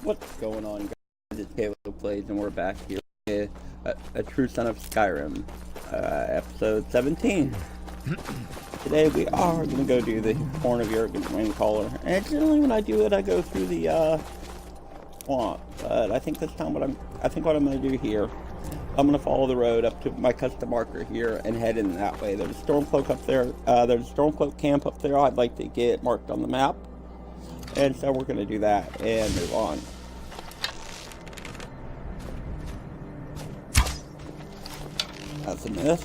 What's going on, guys? It's Halo Plays, and we're back here with a true son of Skyrim, episode 17. Today we are going to go do the Horn of Jurgen Windcaller, and generally when I do it, I go through the swamp. But I think this time what I'm going to do here, I'm going to follow the road up to my custom marker here and head in that way. There's a Stormcloak up there. There's a Stormcloak camp up there I'd like to get marked on the map. And so we're going to do that and move on. That's a miss.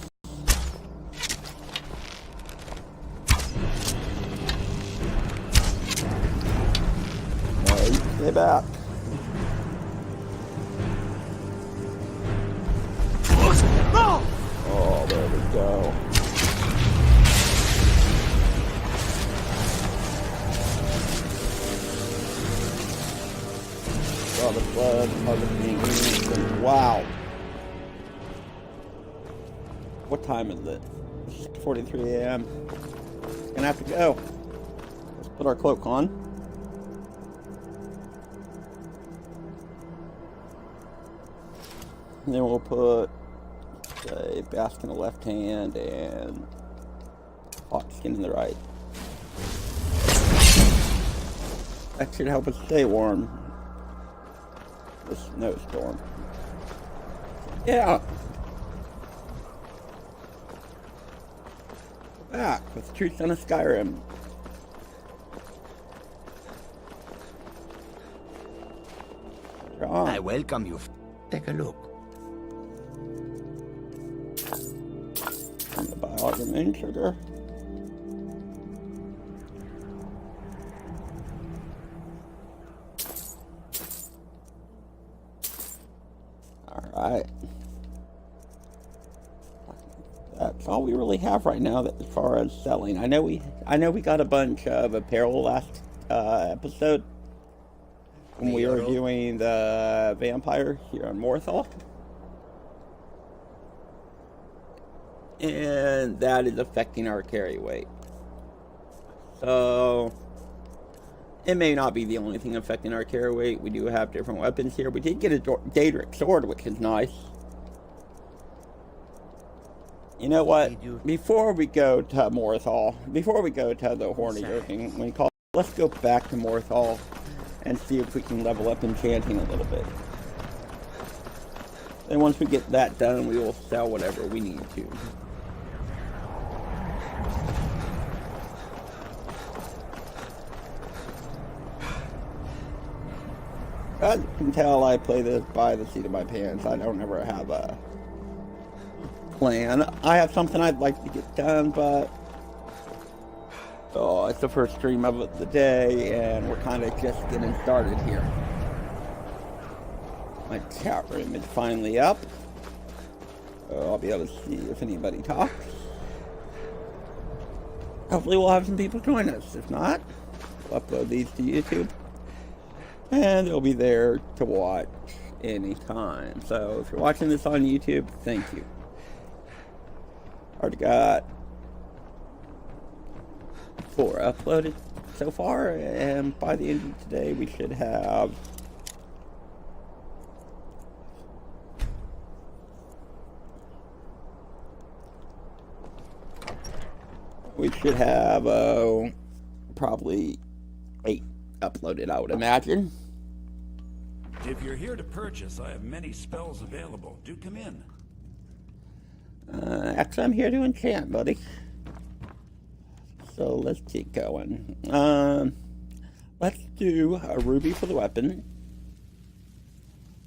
No, stay back. Oh, there we go. Oh, the blood, harvesting. Wow. What time is it? 6:43 a.m. Gonna have to go. Let's put our cloak on. And then we'll put a basket in the left hand and hot skin in the right. That should help us stay warm. The snowstorm. Yeah. Back with the true son of Skyrim. I welcome you. Take a look. And the bioalbumin sugar. Alright. That's all we really have right now as far as selling. I know we got a bunch of apparel last episode when we were doing the vampire here on Morthal. And that is affecting our carry weight. So it may not be the only thing affecting our carry weight. We do have different weapons here. We did get a Daedric sword, which is nice. You know what? Before we go to Morthal, before we go to the Horn of Jurgen, let's go back to Morthal and see if we can level up enchanting a little bit. Then once we get that done, we will sell whatever we need to. As you can tell, I play this by the seat of my pants. I don't ever have a plan. I have something I'd like to get done, but it's the first stream of the day, and we're kind of just getting started here. My chat room is finally up. I'll be able to see if anybody talks. Hopefully we'll have some people join us. If not, we'll upload these to YouTube. And they'll be there to watch anytime. So if you're watching this on YouTube, thank you. Already got 4 uploaded so far, and by the end of today we should have probably 8 uploaded, I would imagine. If you're here to purchase, I have many spells available. Do come in. Actually, I'm here to enchant, buddy. So let's keep going. Let's do a ruby for the weapon.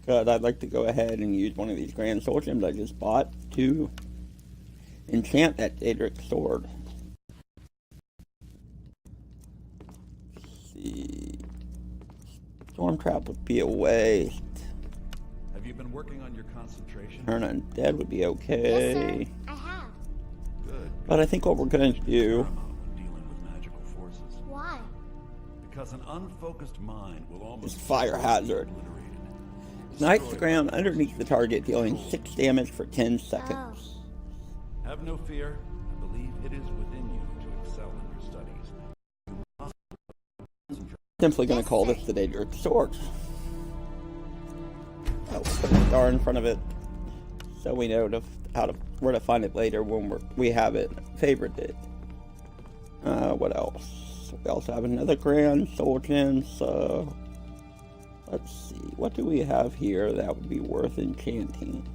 Because I'd like to go ahead and use one of these grand sword gems I just bought to enchant that Daedric sword. Let's see. Storm trap would be a waste. Have you been working on your concentration? Turn undead would be okay. Yes, sir. I have. Good. But I think what we're going to do... Dealing with magical forces. Why? Because an unfocused mind will almost... It's fire hazard. Ignites the ground underneath the target, dealing 6 damage for 10 seconds. Have no fear. I believe it is within you to excel in your studies. Simply going to call this the Daedric sword. we'll put a star in front of it so we know where to find it later when we have it favorited. What else? We also have another grand soul gem, so let's see. What do we have here that would be worth enchanting?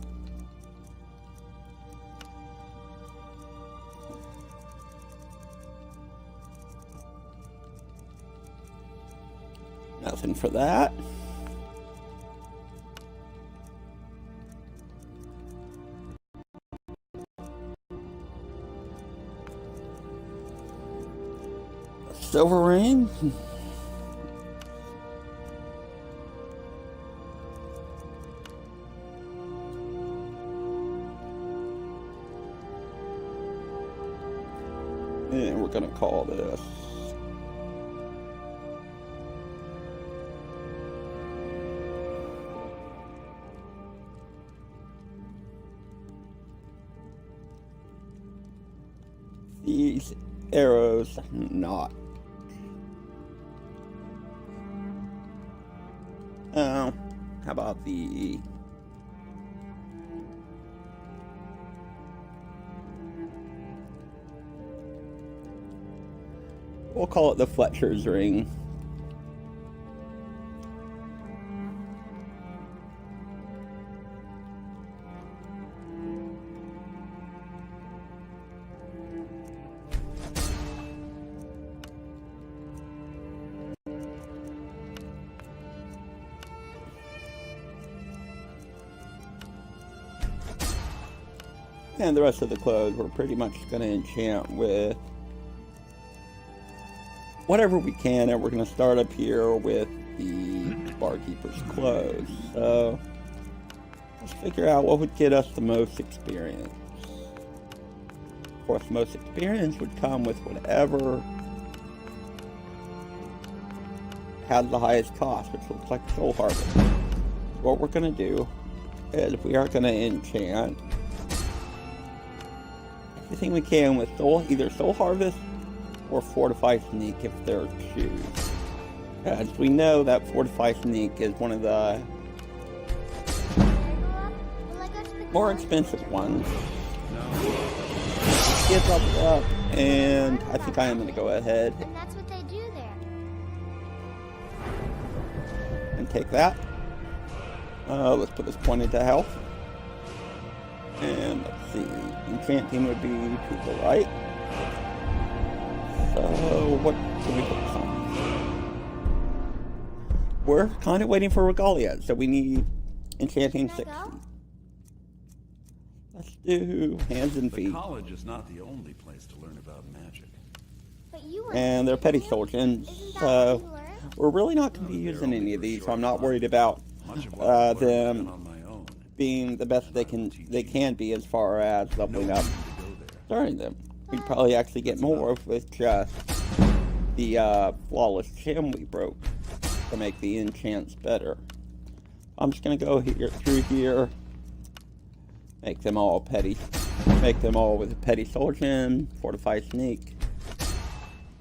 Nothing for that. Silver ring. And we're gonna call this these arrows not. How about the we'll call it the Fletcher's ring. And the rest of the clothes we're pretty much going to enchant with whatever we can, and we're going to start up here with the barkeeper's clothes. So let's figure out what would get us the most experience. Of course, most experience would come with whatever has the highest cost, which looks like Soul Harvest. What we're going to do is we are going to enchant everything we can with either Soul Harvest or Fortify Sneak if they're choose. As we know that Fortify Sneak is one of the more expensive ones. Get leveled up, and I think I am going to go ahead And that's what they do there. and take that. Let's put this point into health. And let's see, enchanting would be people, right? So what do we focus on? We're kind of waiting for Regalia, so we need enchanting 60. Let's do hands and The feet. college is not the only place to learn about magic. But you And they're petty soldiers, so we're really not going to be They're using any only of for these, so short I'm not time. worried about Much of what I've learned has them been on my own. being the best they can be as far as leveling up, To go there. starting them. We'd probably actually get more with just the flawless gem we broke to make the enchants better. I'm just gonna go through here, make them all petty, make them all with a petty soul gem, fortify sneak,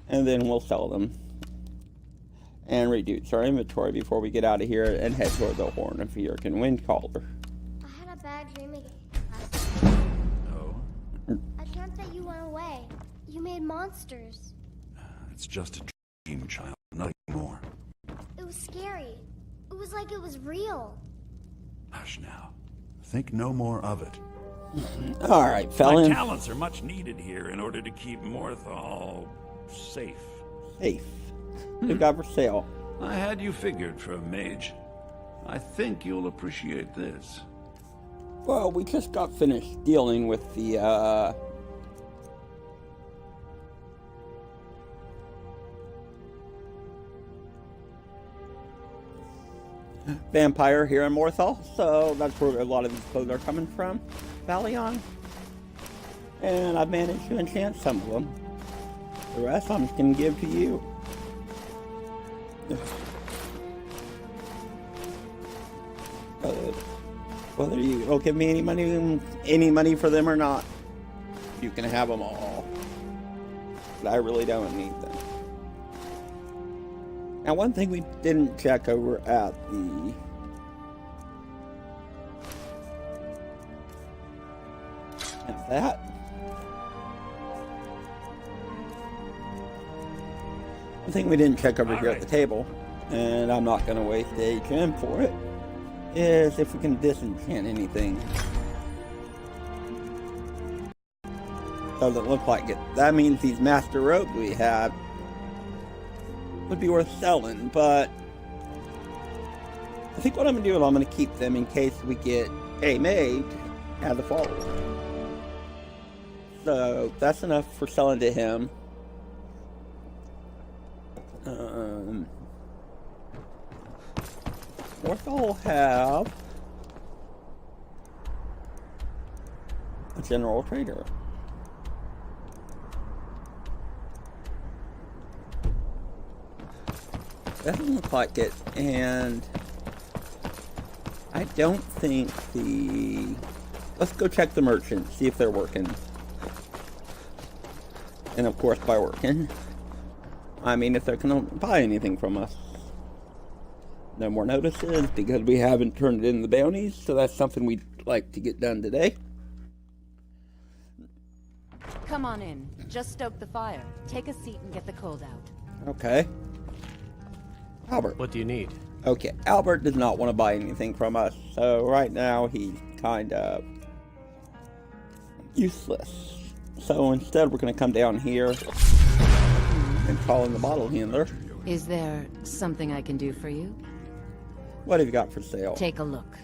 and then we'll sell them and reduce our inventory before we get out of here and head toward the Horn of Jurgen Windcaller. I had a bad dream again. No, I dreamt that you went away. You made monsters. it's just a dream, child. Nothing more. It was scary. It was like it was real. Hush now. Think no more of it. Alright, My felon. talents are much needed here in order to keep Morthal safe. Safe. We've got for sale. I had you figured for a mage. I think you'll appreciate this. Well, we just got finished dealing with the, vampire here in Morthal, so that's where a lot of these clothes are coming from. Valion. And I've managed to enchant some of them. The rest I'm just going to give to you. Whether you don't give me any money for them or not, you can have them all. But I really don't need them. Now, one thing we didn't check over at the that. One thing we didn't check over here at the table, and I'm not going to waste a gem for it, is if we can disenchant anything. Doesn't look like it. That means these master robes we have would be worth selling, but I think what I'm going to do is I'm going to keep them in case we get a mage as a follower. So that's enough for selling to him. I'll have a general trader. Doesn't look like it, and I don't think the... Let's go check the merchant, see if they're working. And of course, by working, I mean if they're gonna buy anything from us. No more notices because we haven't turned in the bounties, so that's something we'd like to get done today. Come on in. Just stoke the fire. Take a seat and get the cold out. Okay. Albert. What do you need? Okay, Albert does not want to buy anything from us, so right now he's kind of useless. So instead we're going to come down here and call in the bottle handler. Is there something I can do for you? What have you got for sale? Take a look.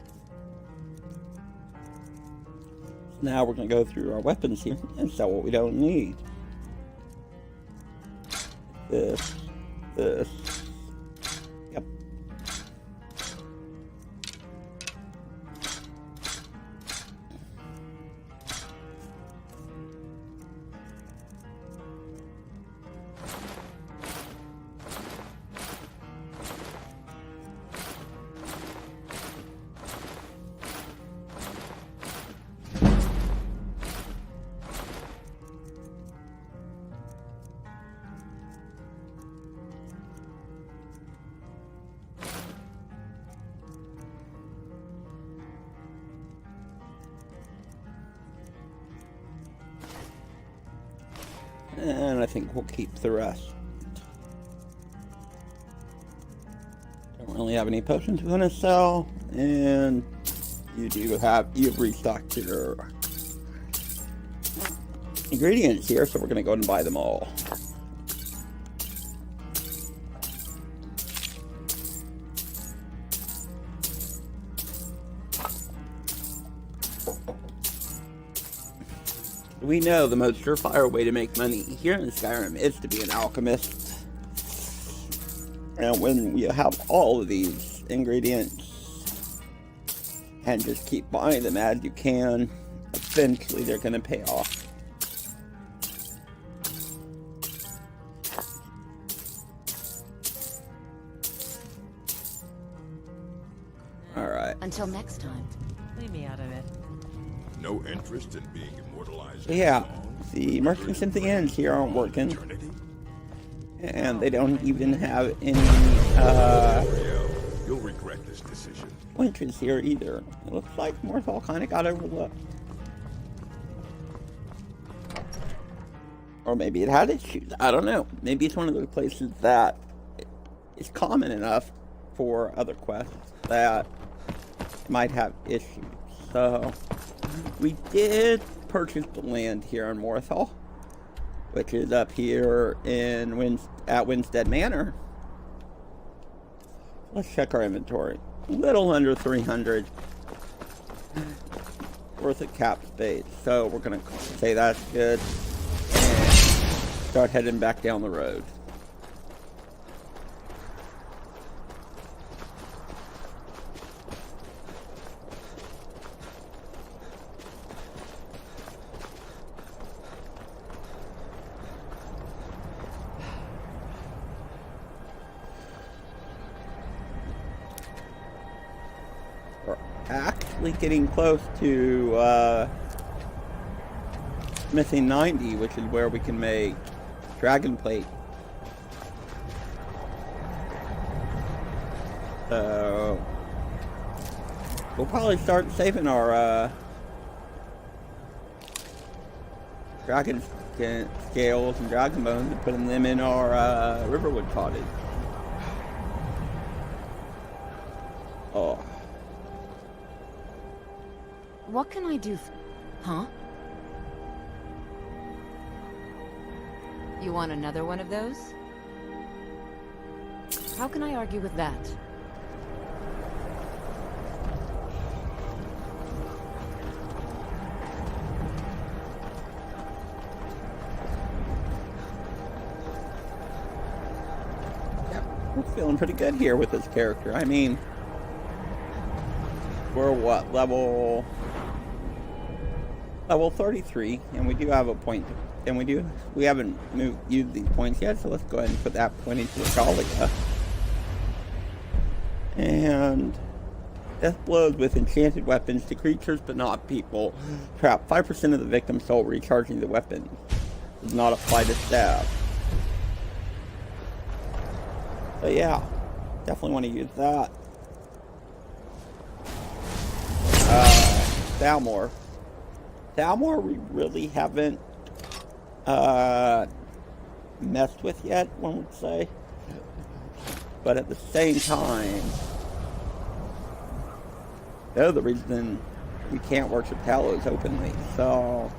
Now we're going to go through our weapons here and sell what we don't need. This. Yep. And I think we'll keep the rest. Don't really have any potions we're gonna sell, and you've restocked your ingredients here, so we're gonna go ahead and buy them all. We know the most surefire way to make money here in Skyrim is to be an alchemist. And when you have all of these ingredients and just keep buying them as you can, eventually they're going to pay off. Alright. Until next time. Leave me out of it. No interest in being immortalized. Yeah, the merchants at the end here aren't working. And they don't even have any, You'll regret this decision. winches here either. It looks like Morthal kind of got overlooked. Or maybe it had issues. I don't know. Maybe it's one of those places that is common enough for other quests that might have issues. So, we did purchase the land here in Morthal, which is up here in at Winstead Manor. Let's check our inventory. A little under 300 worth of cap space. So we're gonna say that's good and start heading back down the road. Actually getting close to smithing 90, which is where we can make dragon plate. So we'll probably start saving our dragon scales and dragon bones and putting them in our Riverwood cottage. Oh. What can I do? Huh? You want another one of those? How can I argue with that? We're feeling pretty good here with this character. I mean, we're what, level 33, and we do have a point, and we haven't used these points yet, so let's go ahead and put that point into Regalia. And death blows with enchanted weapons to creatures but not people. Trap 5% of the victim's soul recharging the weapon. Does not apply to staff. So yeah, definitely want to use that. Thalmor. Thalmor we really haven't messed with yet, one would say. But at the same time, they're the reason we can't worship Talos openly, so...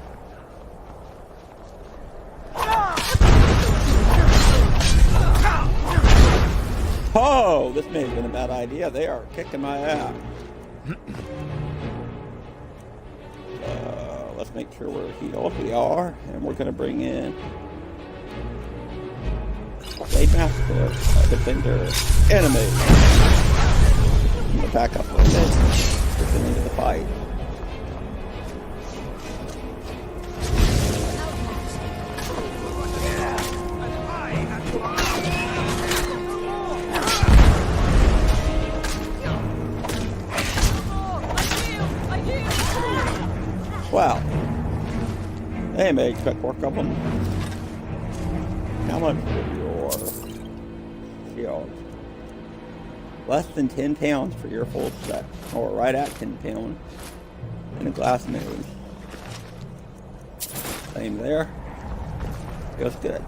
Oh, this may have been a bad idea. They are kicking my ass. Let's make sure we're healed. We are. And we're going to bring in Blade Master, Defender, Enemy. I'm going to back up a little bit. Get into the fight. Wow. They made quick work of them. How much for your shield? Less than 10 pounds for your full set. Or right at 10 pounds. In a glass nose. Same there. Feels good.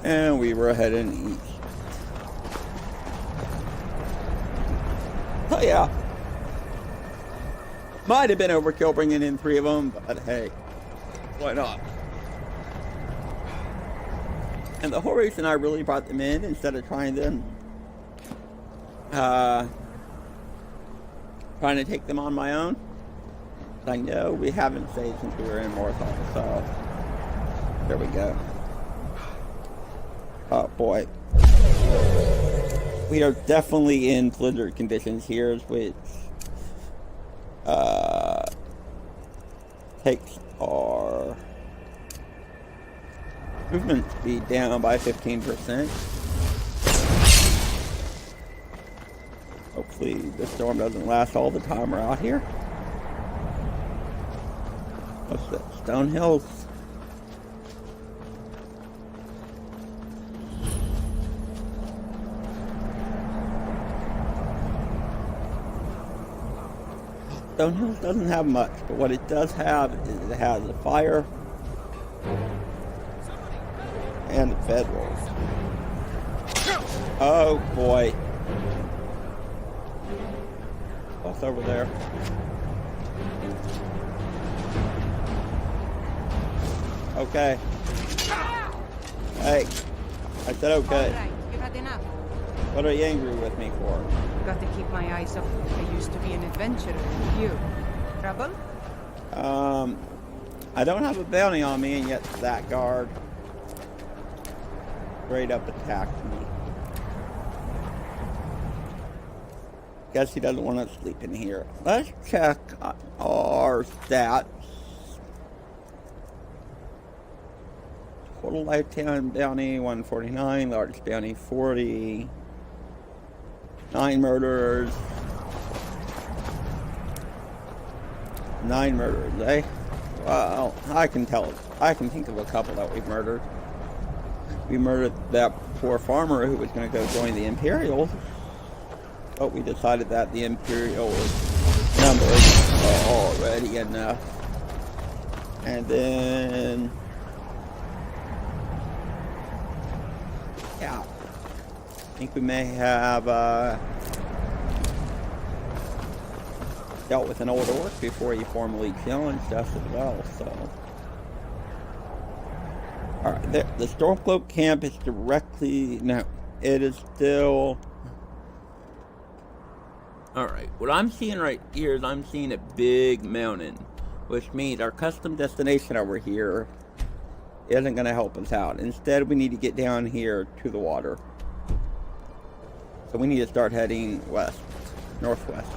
And we were heading east. Oh yeah. Might have been overkill bringing in 3 of them, but hey, why not? And the whole reason I really brought them in instead of trying to take them on my own. I know we haven't saved since we were in Morthal, so there we go. Oh boy. We are definitely in blizzard conditions here, which takes our movement speed down by 15%. Hopefully the storm doesn't last all the time we're out here. What's that? Stone Hills. Stone Hills doesn't have much, but what it does have is it has a fire and a bedroll. Oh boy. What's over there? Okay. Hey, I said okay. All right, you had enough. What are you angry with me for? Got to keep my eyes up. I used to be an adventurer. You. Trouble? I don't have a bounty on me, and yet that guard straight up attacked me. Guess he doesn't want to sleep in here. Let's check our stats. Total lifetime bounty 149, largest bounty 40. 9 murderers. 9 murderers, eh? Well, I can think of a couple that we've murdered. We murdered that poor farmer who was going to go join the Imperials. But we decided that the Imperial numbers are already enough. And then... yeah. I think we may have dealt with an old orc before he formally challenged us as well, so... Alright, the Stormcloak camp is directly... no, it is still... Alright, what I'm seeing right here is I'm seeing a big mountain, which means our custom destination over here isn't going to help us out. Instead, we need to get down here to the water. So we need to start heading west, northwest.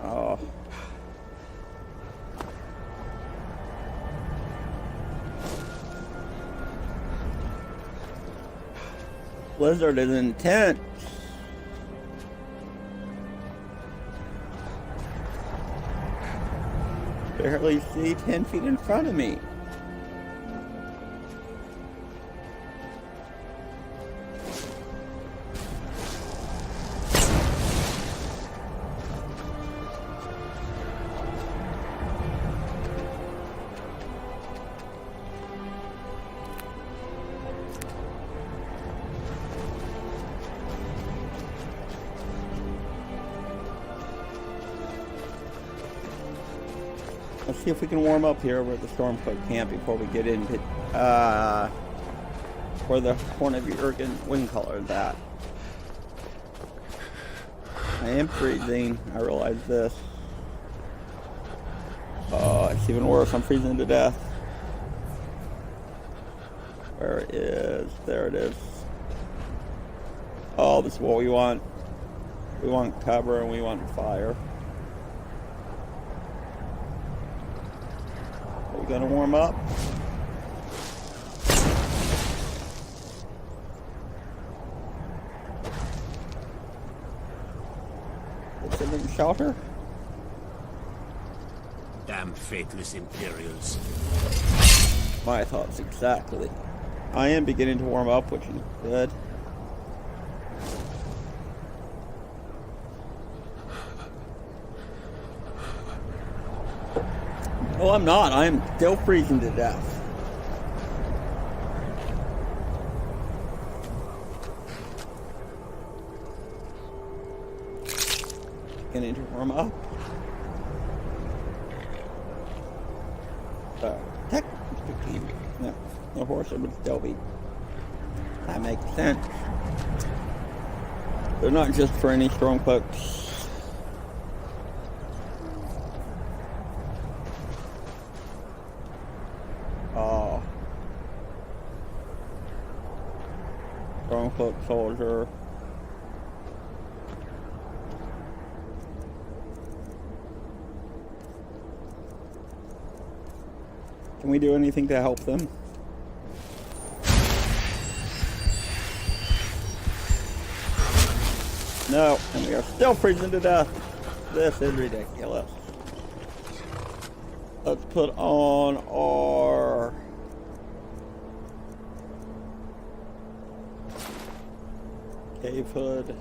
Oh. Blizzard is intense. Barely see 10 feet in front of me. Let's see if we can warm up here over at the Stormcloak camp before we get into where the Horn of Jurgen Windcaller is at. I am freezing. I realize this. Oh, it's even worse. I'm freezing to death. Where is... there it is. Oh, this is what we want. We want cover and we want fire. Are we gonna warm up? Let's in the shelter. Damn faithless Imperials. My thoughts exactly. I am beginning to warm up, which is good. Oh, I'm not. I am still freezing to death. Beginning to warm up. Technically, no, the horse would still be. That makes sense. They're not just for any Stormcloaks. Oh. Stormcloak soldier. Can we do anything to help them? No, and we are still freezing to death. This is ridiculous. Let's put on our cave hood.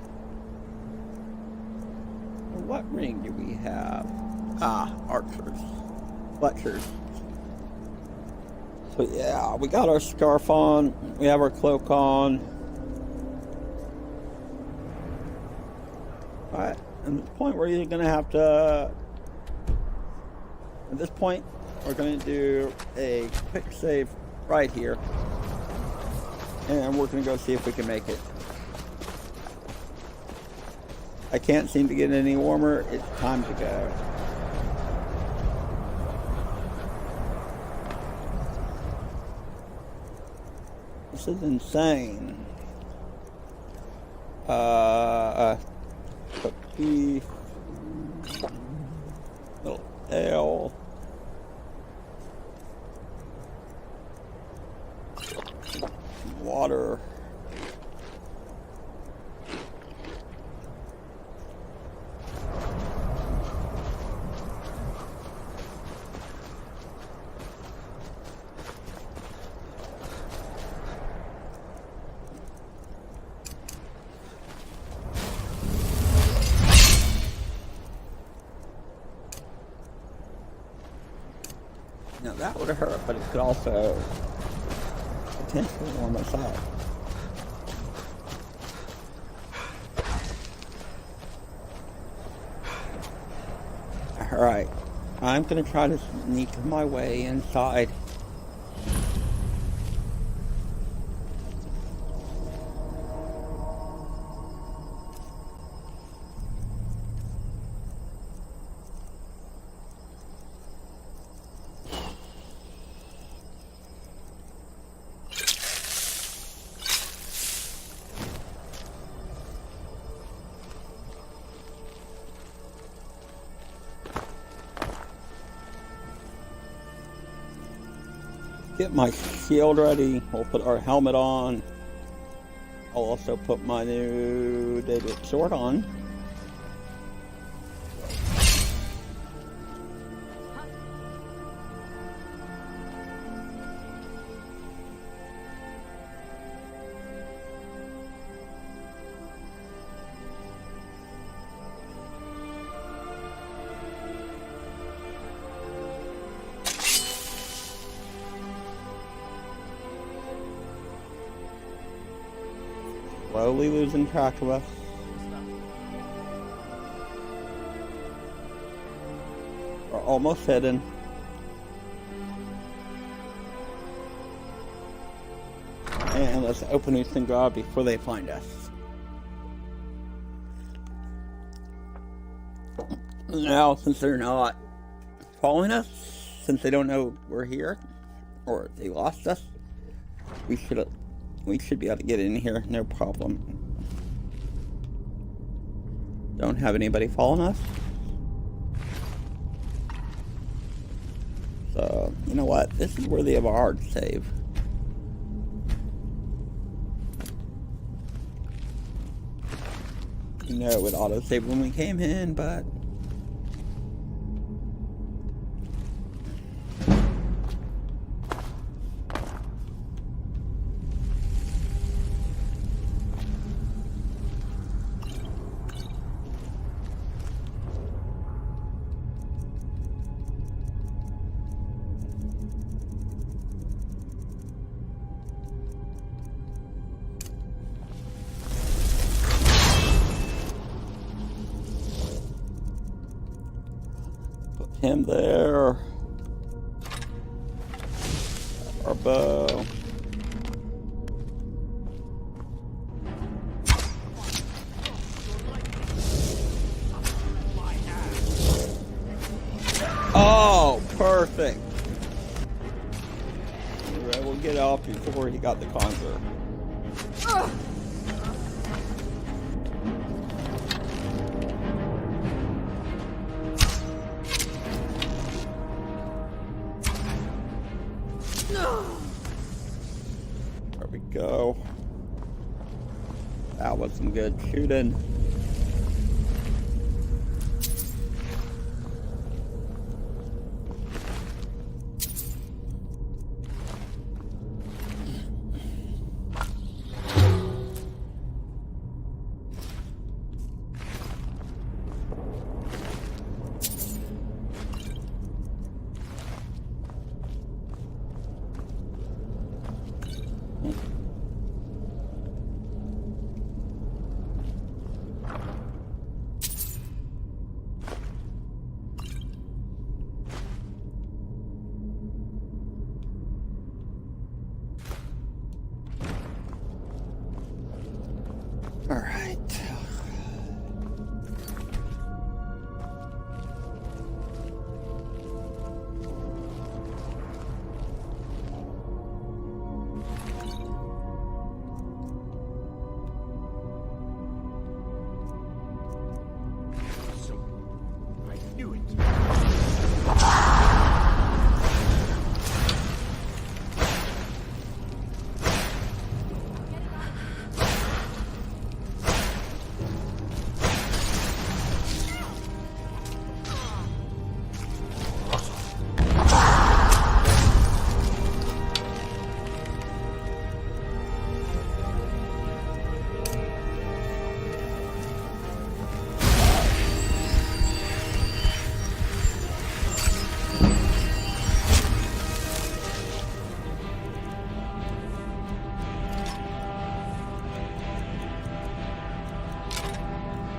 What ring do we have? Ah, archers. Fletchers. So yeah, we got our scarf on. We have our cloak on. Alright, at this point we're either going to have to... At this point, we're going to do a quick save right here. And we're going to go see if we can make it. I can't seem to get any warmer. It's time to go. This is insane. Cooked beef. Little ale. Water. Now that would hurt, but it could also potentially warm us up. Alright, I'm gonna try to sneak my way inside. Get my shield ready. We'll put our helmet on. I'll also put my new David sword on. Slowly losing track of us. We're almost hidden. And let's open this thing up before they find us. Now, since they're not following us, since they don't know we're here, or they lost us, we should be able to get in here, no problem. Don't have anybody following us. So, you know what? This is worthy of a hard save. You know it would auto-save when we came in, but... him there. Our bow. Oh, perfect. We were able to get out before he got the conjure. There we go. That was some good shooting.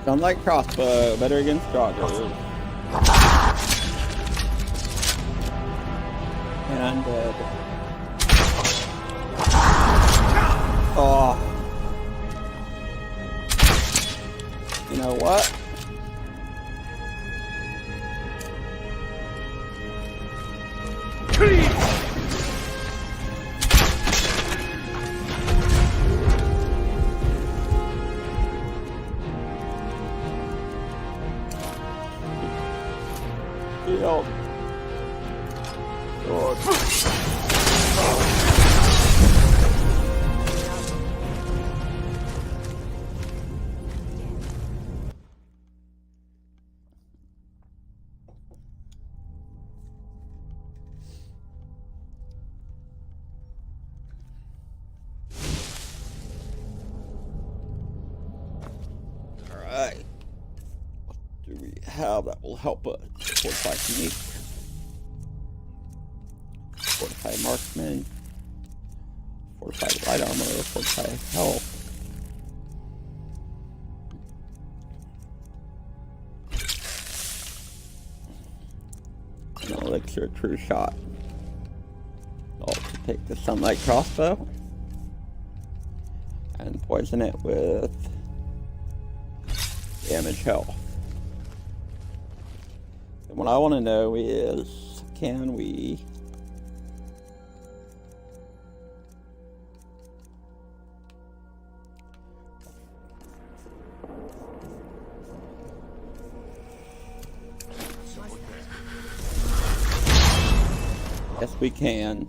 Sunlight crossbow, better against joggers. And undead. Oh. You know what? Shield. Sword. Alright. What do we have that will help us? Fortify unique. Fortify marksman. Fortify light armor. Fortify health. An elixir true shot. I'll take the sunlight crossbow and poison it with damage health. And what I want to know is, can we yes, we can.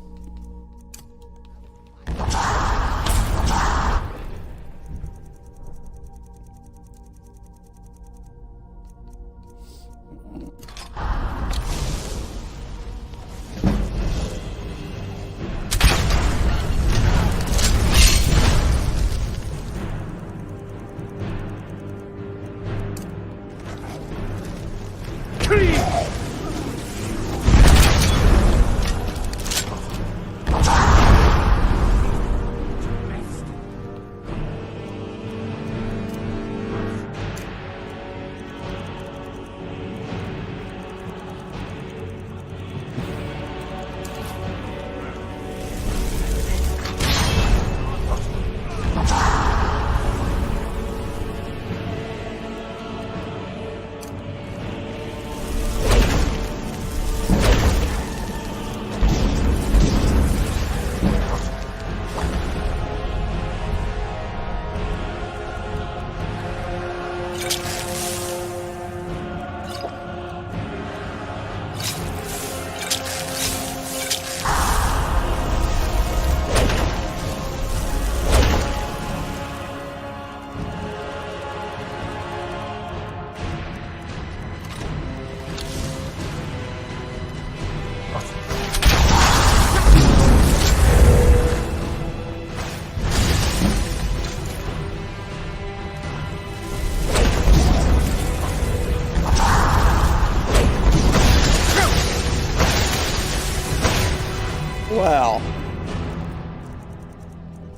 Well,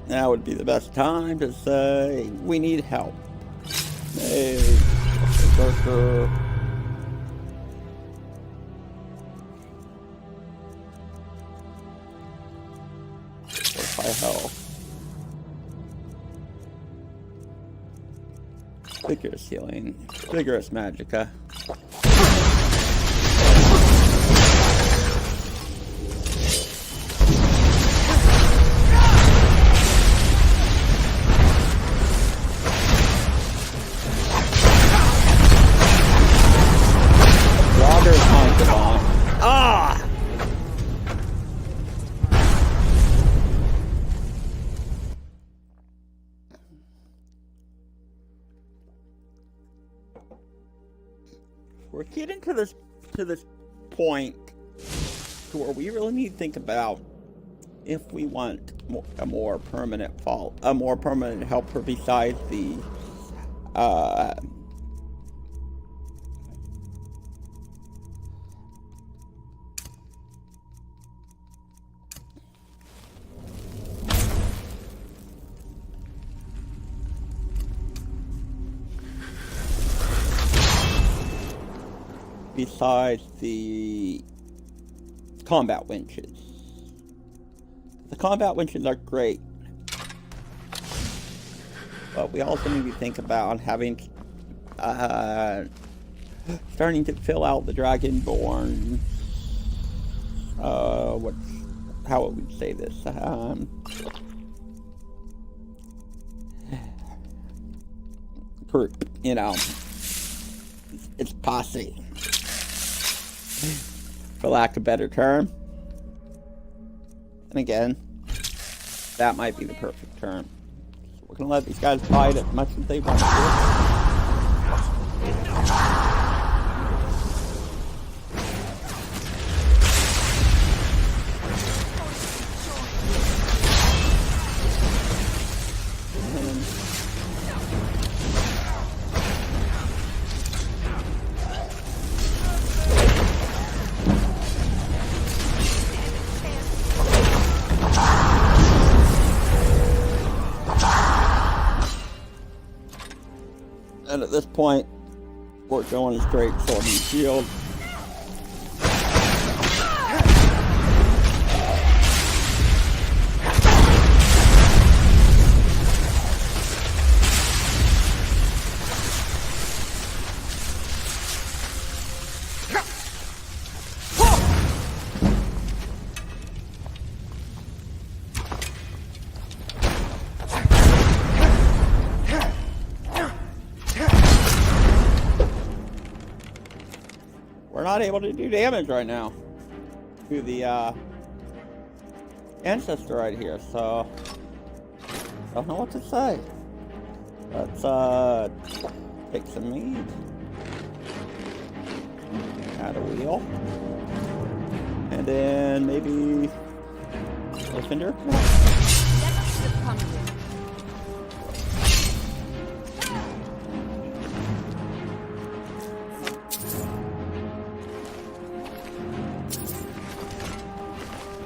now would be the best time to say we need help. Hey, Berserker. Fortify health. Vigorous healing. Vigorous magicka. We're getting to this point to where we really need to think about if we want a more permanent helper besides the besides the combat winches. The combat winches are great, but we also need to think about having starting to fill out the Dragonborn. How would we say this? Group, you know, it's posse, for lack of a better term. And again, that might be the perfect term. So we're gonna let these guys fight as much as they want to. And at this point, we're going straight sword and shield. We're not able to do damage right now to the ancestor right here, so I don't know what to say. Let's take some meat, add a wheel, and then maybe Defender.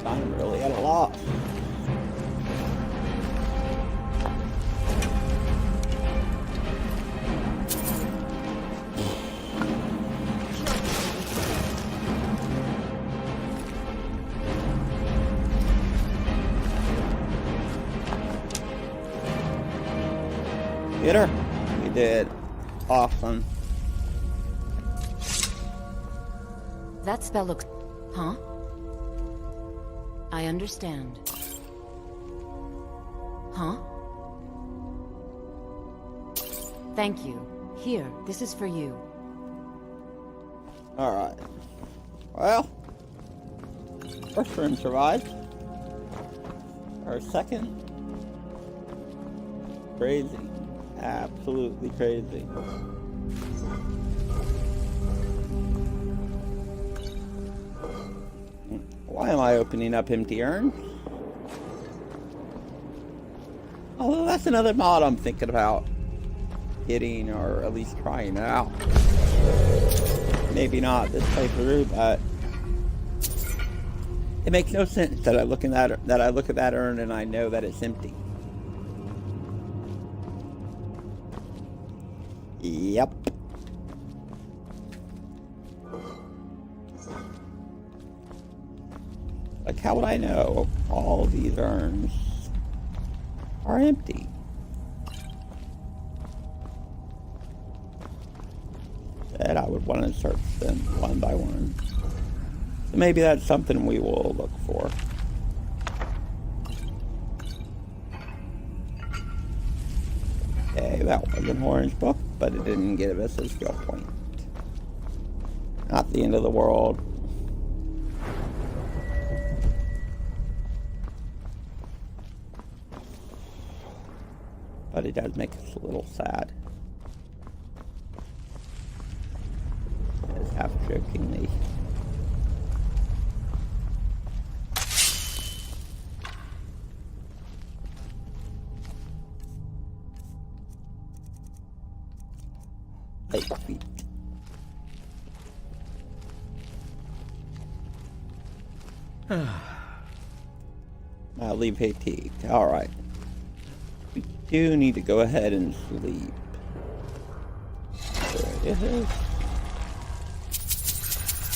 I'm really at a loss. Get her? We did. Awesome. That spell looks... Huh? I understand. Huh? Thank you. Here, this is for you. Alright. Well, first room survived. Our second, crazy. Absolutely crazy. Why am I opening up empty urns? Oh, that's another mod I'm thinking about getting, or at least trying out. Maybe not this playthrough, but it makes no sense that I look at that urn and I know that it's empty. Yep. Like, how would I know all these urns are empty? That I would want to search them one by one. So maybe that's something we will look for. Okay, that was an orange book, but it didn't give us a skill point. Not the end of the world. But it does make us a little sad. Just half jokingly. Late feet. I'll leave fatigued. Alright. We do need to go ahead and sleep. There it is.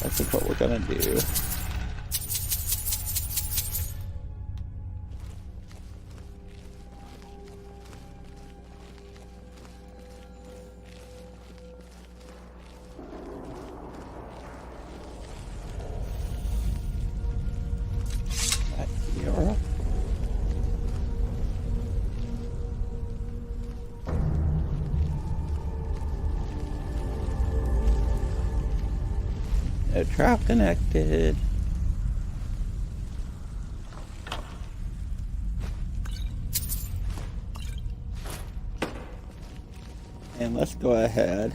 That's just what we're gonna do. Back here. No trap connected. And let's go ahead.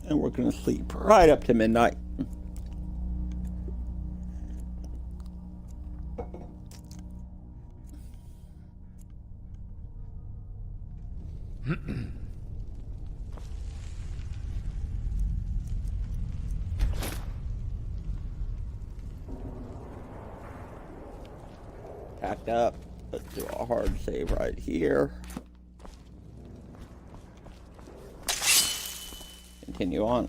And we're going to sleep right up to midnight. Packed up. Let's do a hard save right here. Continue on.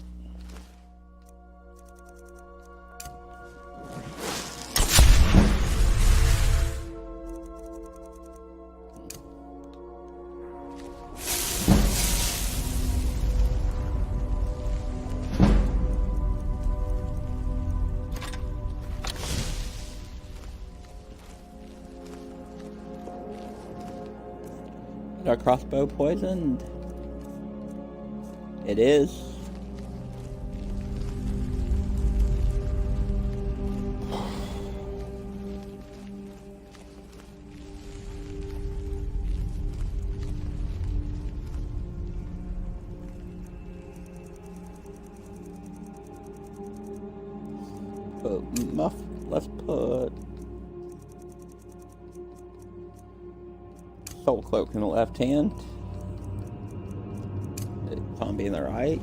Is our crossbow poisoned? It is. Let's put soul cloak in the left hand, zombie in the right.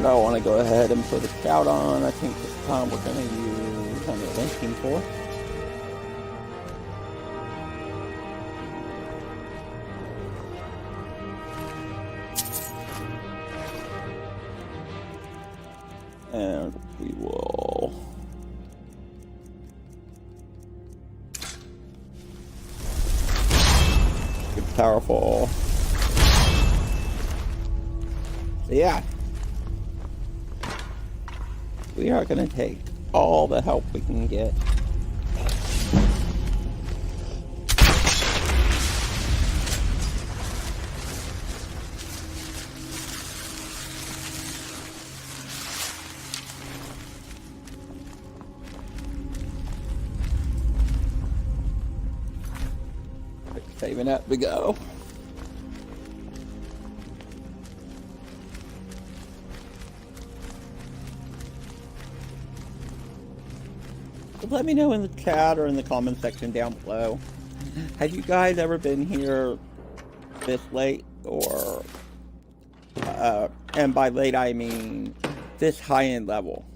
I want to go ahead and put a shout on. I think this time we're going to use an linking for. And we will get powerful. So yeah. We are going to take all the help we can get. Saving up we go. Let me know in the chat or in the comment section down below. Have you guys ever been here this late, or and by late I mean this high end level?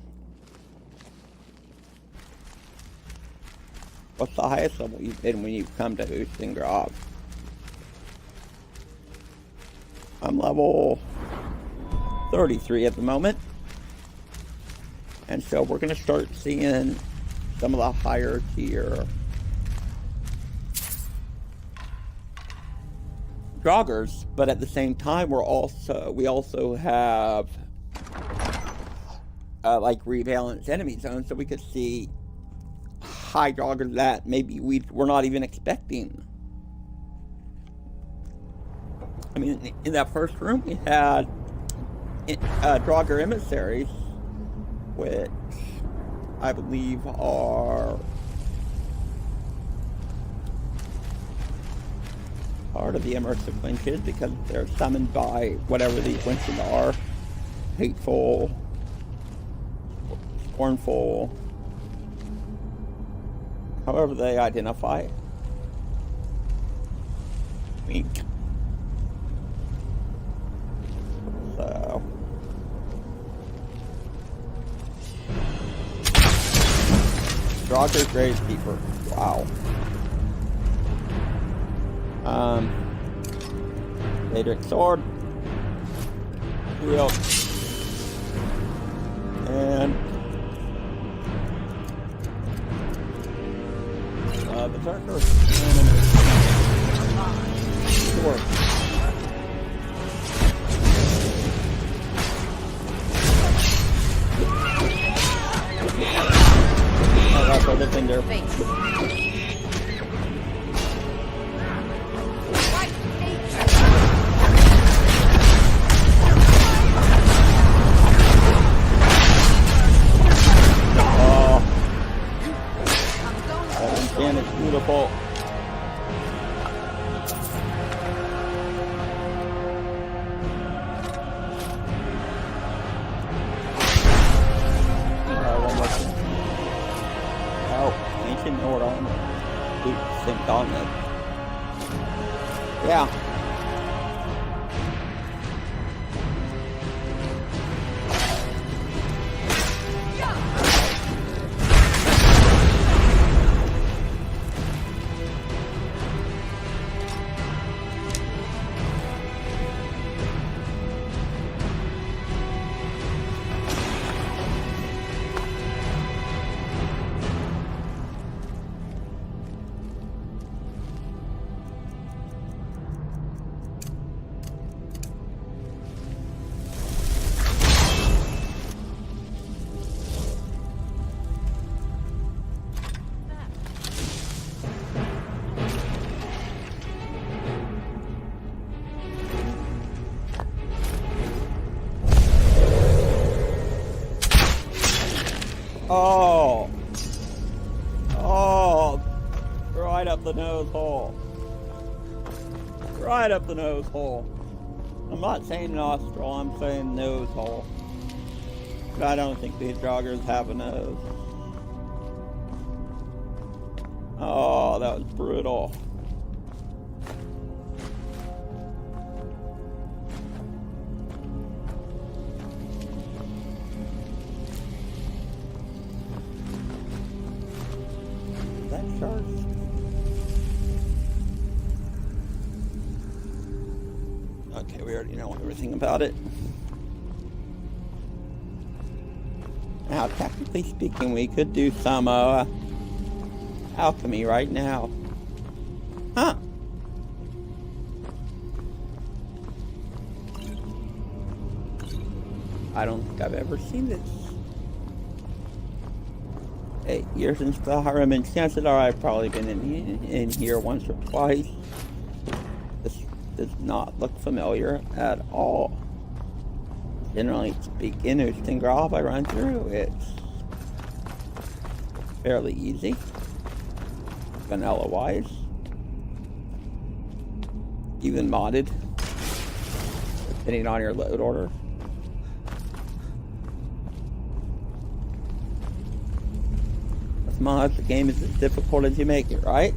What's the highest level you've been when you've come to Ustengrav? I'm level 33 at the moment, and so we're going to start seeing some of the higher tier joggers, but at the same time we also have like rebalance enemy zones, so we could see high Draugr that maybe we're not even expecting. I mean, in that first room, we had Draugr emissaries, which I believe are part of the immersive winches because they're summoned by whatever these winches are. Hateful, scornful, however they identify. Wink. So Draugr Gravekeeper. Wow. Daedric Sword. Shield. And Berserker. Sword. Oh, that's what the thing there. And it's beautiful. Oh, ancient Nord armor. Same gauntlet. Yeah. Oh. Oh. Right up the nose hole. Right up the nose hole. I'm not saying nostril, I'm saying nose hole. But I don't think these Draugrs have a nose. Oh, that was brutal. Okay, we already know everything about it. Now, technically speaking, we could do some alchemy right now. Huh. I don't think I've ever seen this. 8 years in Skyrim, and chances are I've probably been in here once or twice. This does not look familiar at all. Generally speaking, Ustengrav I run through, it's fairly easy, vanilla-wise, even modded, depending on your load order. Mods, the game is as difficult as you make it, right?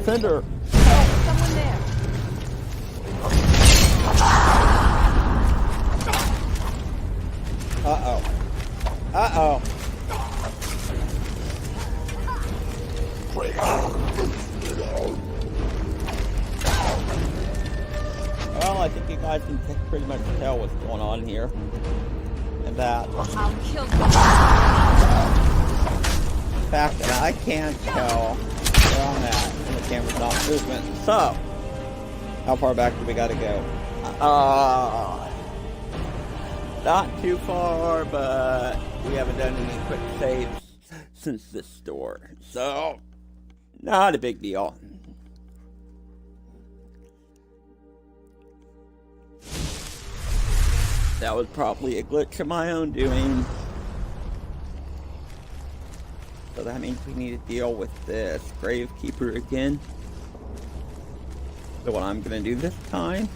defender. Oh, someone there. Uh-oh. Uh-oh. Well, I think you guys can pretty much tell what's going on here. And that. I'll kill you. The fact that I can't tell where I'm at and the camera's not moving. So, how far back do we gotta go? Not too far, but we haven't done any quick saves since this store. So, not a big deal. That was probably a glitch of my own doing. So that means we need to deal with this Gravekeeper again. So what I'm gonna do this time,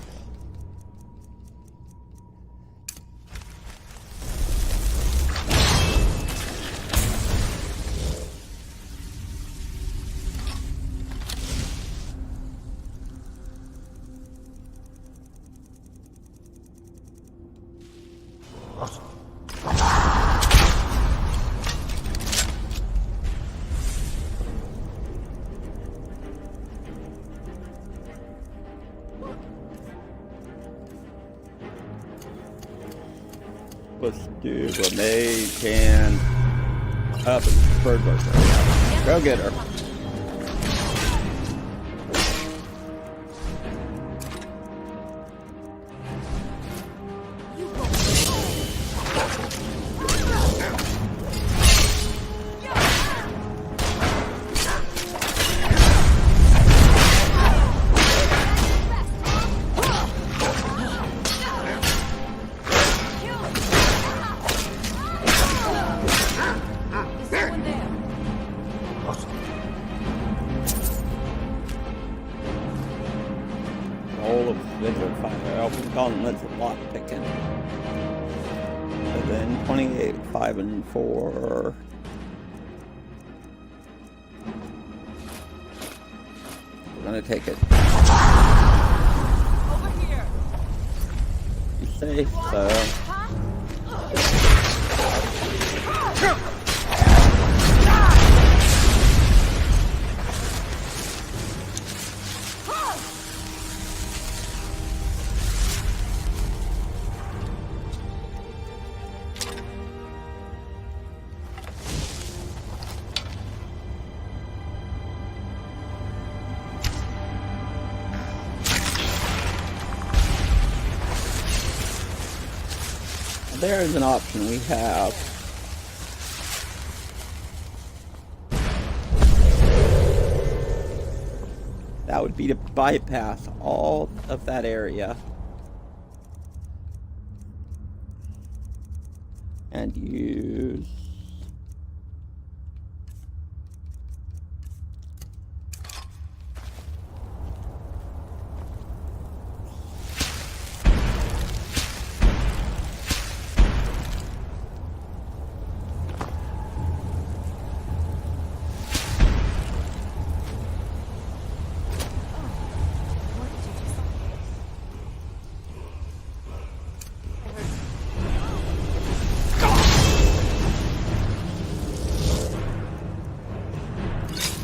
let's do a mage and up and bird burger. Go get her. All of Lizard Fire. I'll be calling Lizard Lock Picking. And then 28, 5, and 4. We're gonna take it. Over here. Be safe, so. There is an option we have. That would be to bypass all of that area and use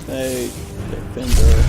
a defender.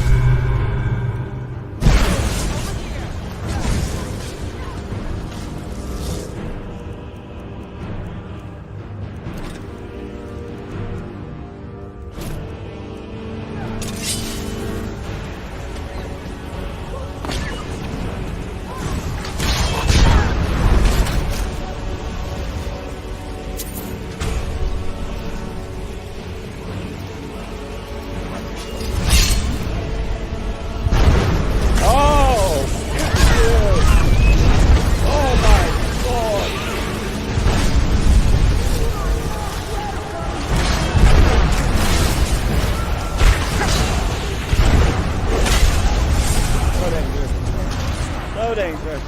Dangerous.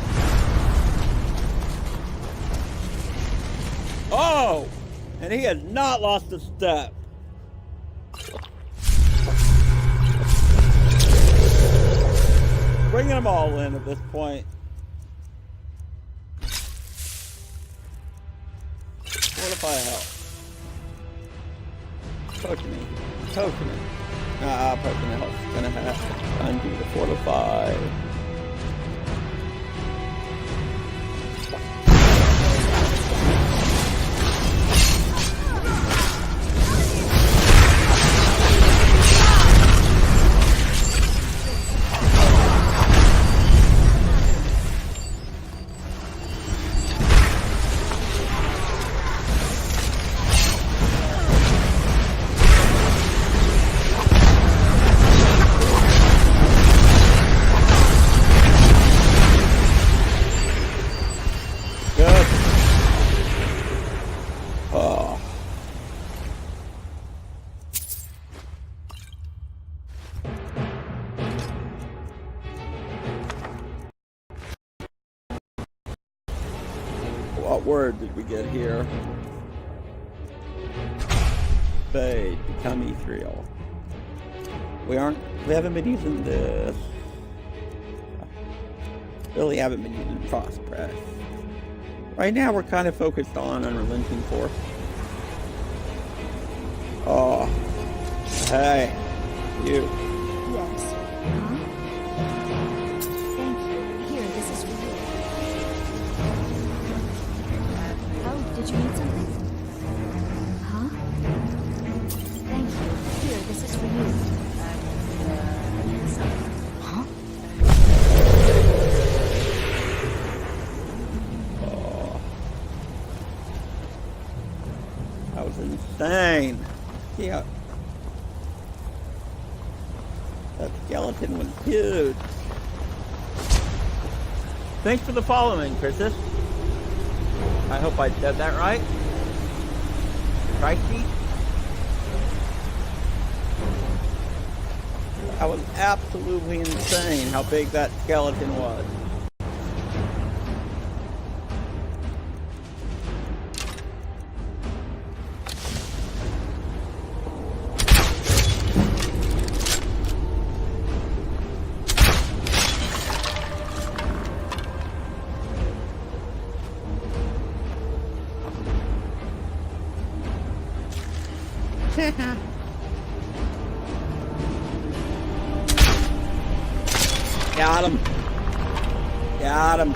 Oh! And he has not lost a step. bringing them all in at this point. Fortify health. Potion me. Potion me. Potion health is gonna have to undo the fortify. What word did we get here? Fade, become ethereal. We haven't been using this. Really haven't been using frost press. Right now we're kind of focused on unrelenting force. Oh. Hey. You. Yes. Huh? Thank you. Here, this is for you. Oh, did you need something? Huh? Thank you. Here, this is for you. Huh? Oh. That was insane. Yeah. That skeleton was huge. Thanks for the following, Christus. I hope I said that right. Righty? That was absolutely insane how big that skeleton was. Got him. Got him.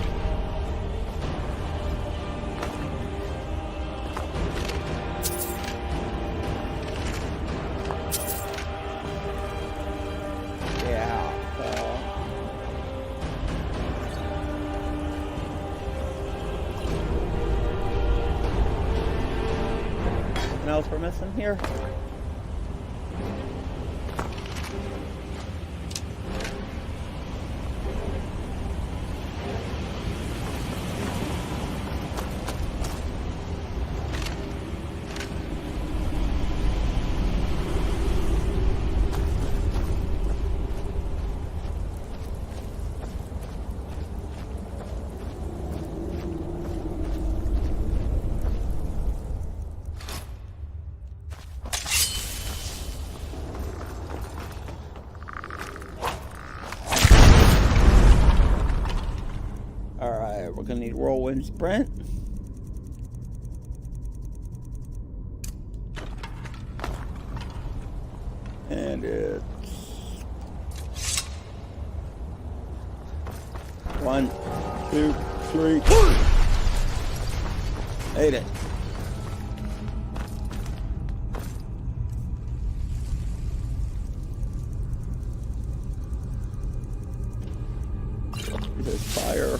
Yeah. What else we're missing here? We're gonna need whirlwind sprint. And it's 1, 2, 3. Ate it. There's fire.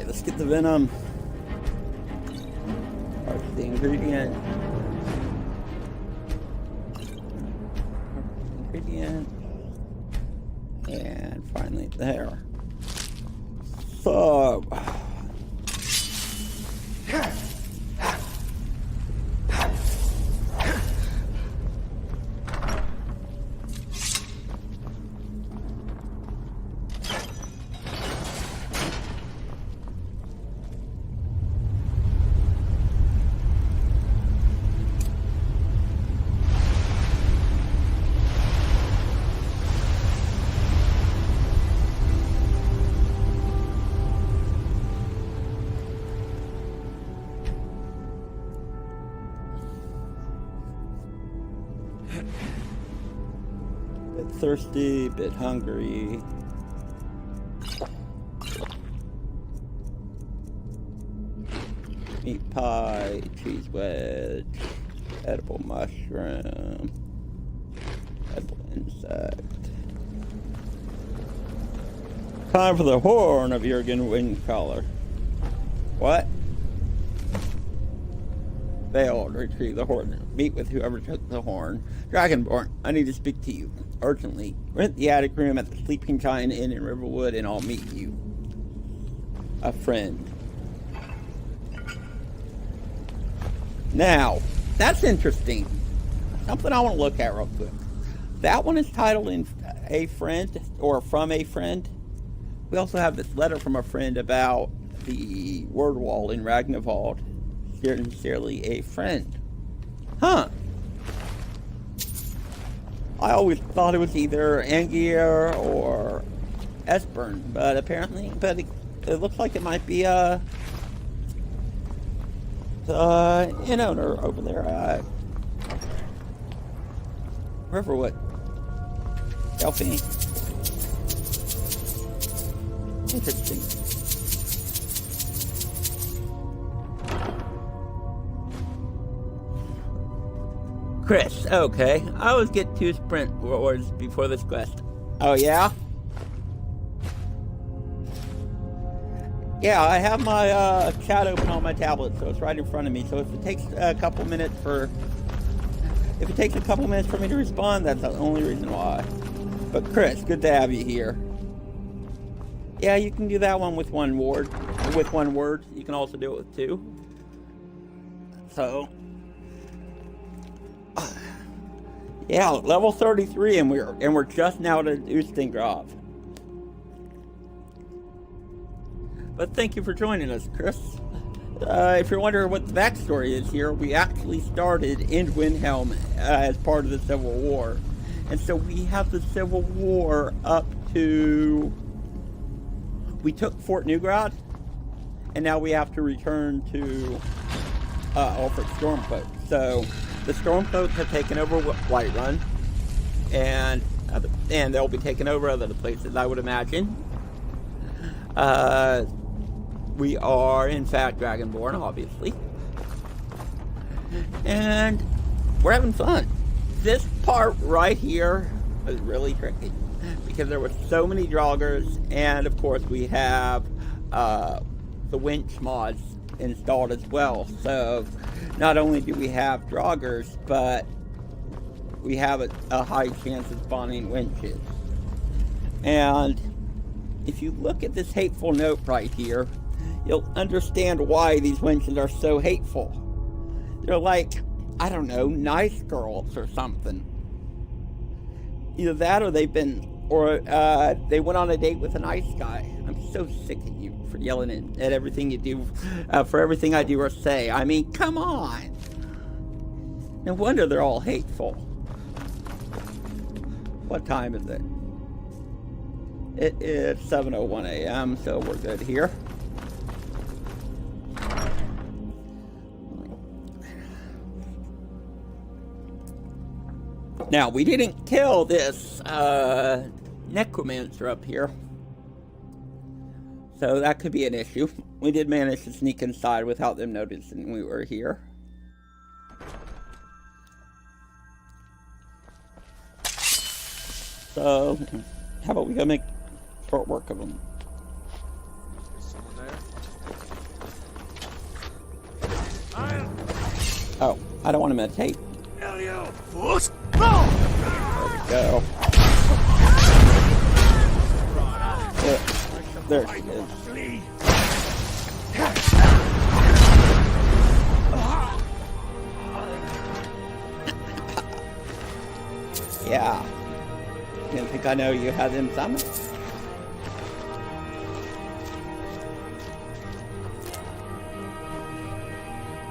Let's get the venom. That's the ingredient. And finally there. So Bit thirsty, bit hungry. Meat pie, cheese wedge, edible mushroom, edible insect. Time for the horn of Jurgen Windcaller. What? Failed. Retrieve the horn. Meet with whoever took the horn. Dragonborn, I need to speak to you. Urgently. Rent the attic room at the Sleeping Giant Inn in Riverwood and I'll meet you. A friend. Now, that's interesting. Something I want to look at real quick. That one is titled in a friend or from a friend. We also have this letter from a friend about the word wall in Ragnarvald. Sincerely a friend. Huh. I always thought it was either Angier or Esbern, but apparently, it looks like it might be the inn owner over there at Riverwood. Delphine. Interesting. Chris, okay. I always get 2 sprint rewards before this quest. Oh, yeah? Yeah, I have my chat open on my tablet, so it's right in front of me. So if it takes a couple minutes for me to respond, that's the only reason why. But Chris, good to have you here. Yeah, you can do that one with one word. You can also do it with 2. So, yeah, level 33, and we're just now to Ustengrav. But thank you for joining us, Chris. If you're wondering what the backstory is here, we actually started in Windhelm as part of the Civil War. And so we have the Civil War up to... We took Fort Newgrad, and now we have to return to Ulfric Stormcloak. So the Stormcloak have taken over Whiterun, and they'll be taking over other places, I would imagine. We are, in fact, Dragonborn, obviously. And we're having fun. This part right here was really tricky, because there were so many Draugrs, and of course we have the winch mods installed as well. So not only do we have Draugrs, but we have a high chance of spawning winches. And if you look at this hateful note right here, you'll understand why these winches are so hateful. They're like, I don't know, nice girls or something. Either that or they went on a date with a nice guy. I'm so sick of you for yelling at everything you do, for everything I do or say. I mean, come on. No wonder they're all hateful. What time is it? It is 7:01 a.m., so we're good here. Now, we didn't kill this necromancer up here, so that could be an issue. We did manage to sneak inside without them noticing we were here. So, how about we go make short work of them? Is someone there? Oh, I don't want to meditate. Elio! There we go. There she is. Yeah. Didn't think I know you had them summoned.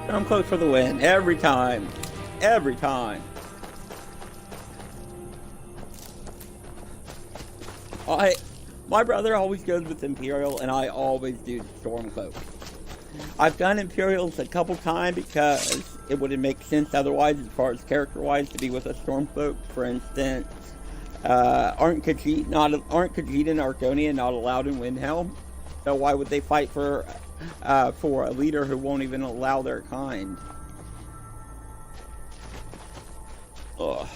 I'm close for the win. Every time. Every time. My brother always goes with Imperial, and I always do Stormcloak. I've done Imperials a couple times because it wouldn't make sense otherwise, as far as character-wise, to be with a Stormfolk. For instance, aren't Khajiit and Argonian not allowed in Windhelm? So why would they fight for a leader who won't even allow their kind? Ugh.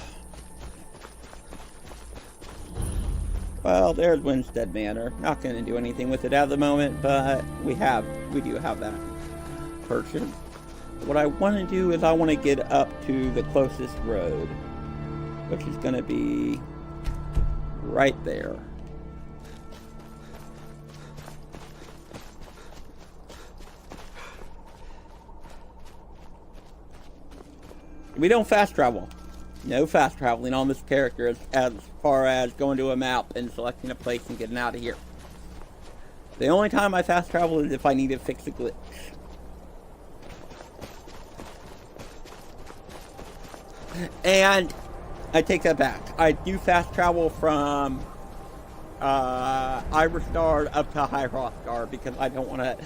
Well, there's Winstead Manor. Not going to do anything with it at the moment, but we do have that purchase. What I want to do is I want to get up to the closest road, which is going to be right there. We don't fast travel. No fast traveling on this character as far as going to a map and selecting a place and getting out of here. The only time I fast travel is if I need to fix a glitch. And I take that back. I do fast travel from Iverstard up to High Hrothgar because I don't want to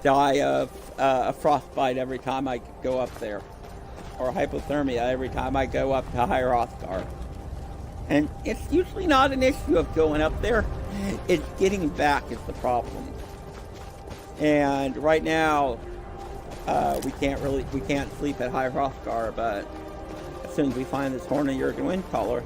die of a frostbite every time I go up there. Or hypothermia every time I go up to High Hrothgar. And it's usually not an issue of going up there. It's getting back is the problem. And right now, we can't sleep at High Hrothgar, but as soon as we find this horn of Jurgen Windcaller,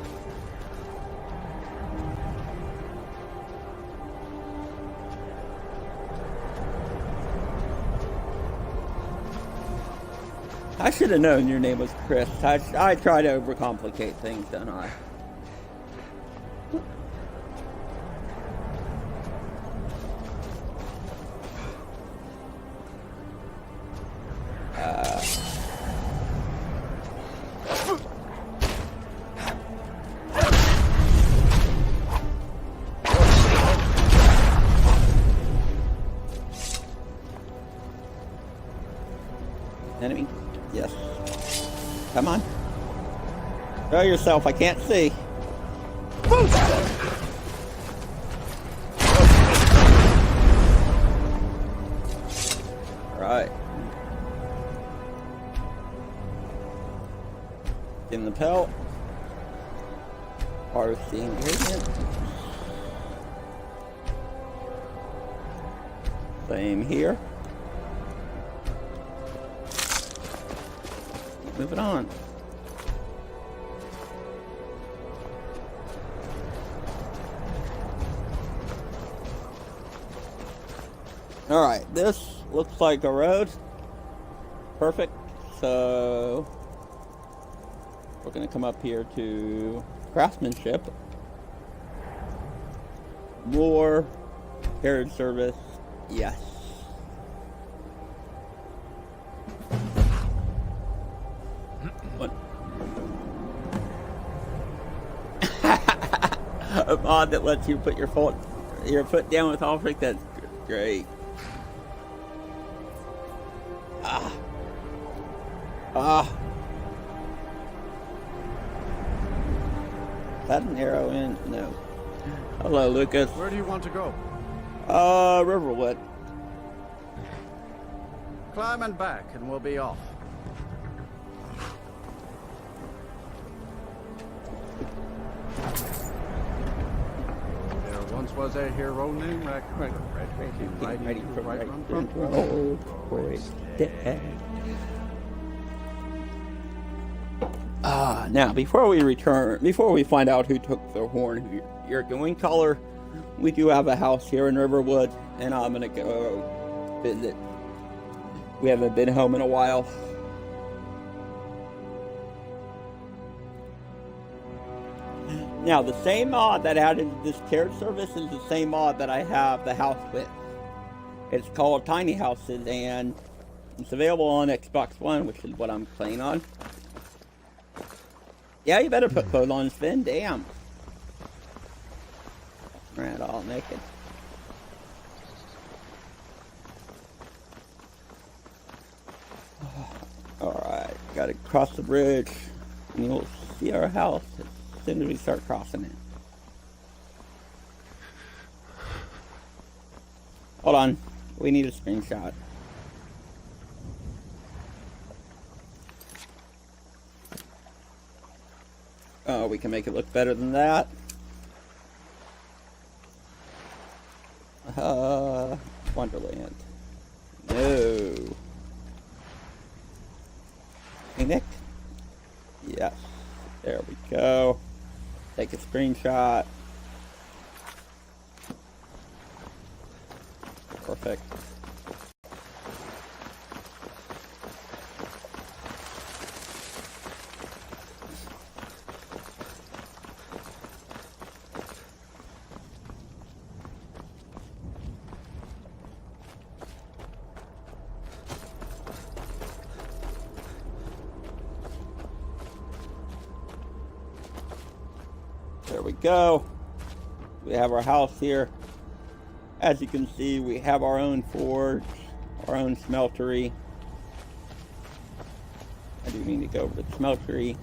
I should have known your name was Chris. I try to overcomplicate things, don't I? Enemy? Yes. Come on. Show yourself, I can't see. Right. In the pelt. RC ingredient. Same here. Moving on. Alright, this looks like a road. Perfect. So we're going to come up here to craftsmanship. More carriage service. Yes. A mod that lets you put your foot down with Ulfric, that's great. Is that an arrow in? No. Hello, Lucas. Where do you want to go? Riverwood. Climb and back and we'll be off. Once was a hero named Ragnar, ready to right run from old for his dead. Now before we find out who took the horn of Jurgen Windcaller, we do have a house here in Riverwood, and I'm gonna go visit. We haven't been home in a while. Now, the same mod that added this carriage service is the same mod that I have the house with. It's called Tiny Houses, and it's available on Xbox One, which is what I'm playing on. Yeah, you better put clothes on, Sven. Damn. Ran all naked. Alright, gotta cross the bridge, and you'll see our house as soon as we start crossing it. Hold on, we need a screenshot. Oh, we can make it look better than that. Wonderland. No. Nick? Yes. There we go. Take a screenshot. Perfect. There we go. We have our house here. As you can see, we have our own forge, our own smeltery. I do need to go over to the smeltery.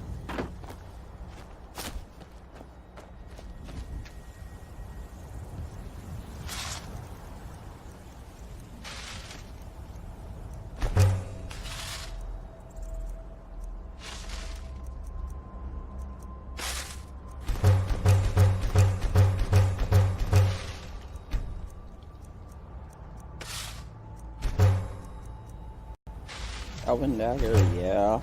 Elven dagger, yeah.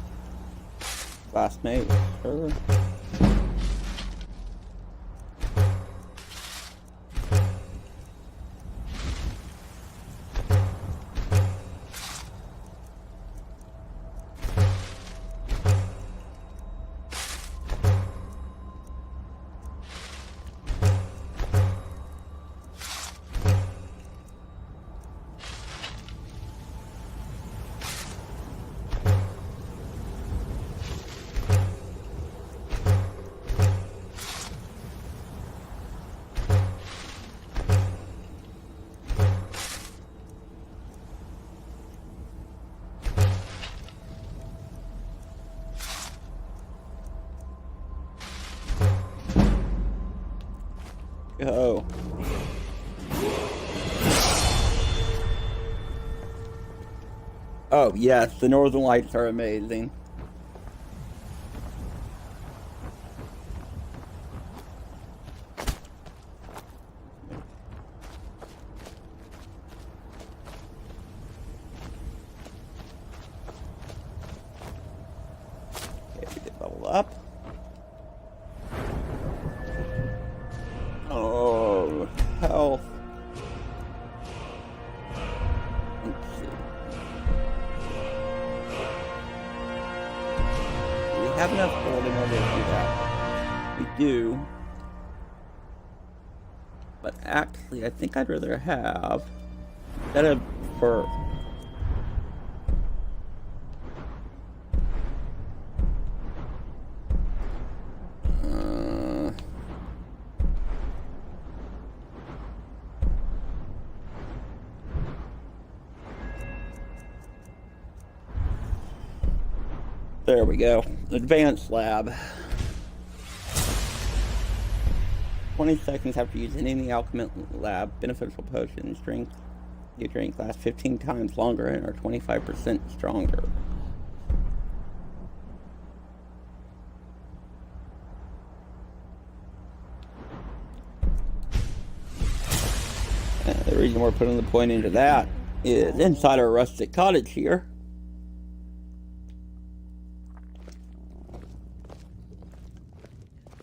Last mate, sure. Go. Oh, yes, the northern lights are amazing. Okay, we did level up. Oh, health. Let's see. Do we have enough gold in order to do that? We do. But actually, I think I'd rather have, instead of for there we go. Advanced lab. 20 seconds after using any alchemy lab, beneficial potions you drink last 15 times longer and are 25% stronger. The reason we're putting the point into that is inside our rustic cottage here.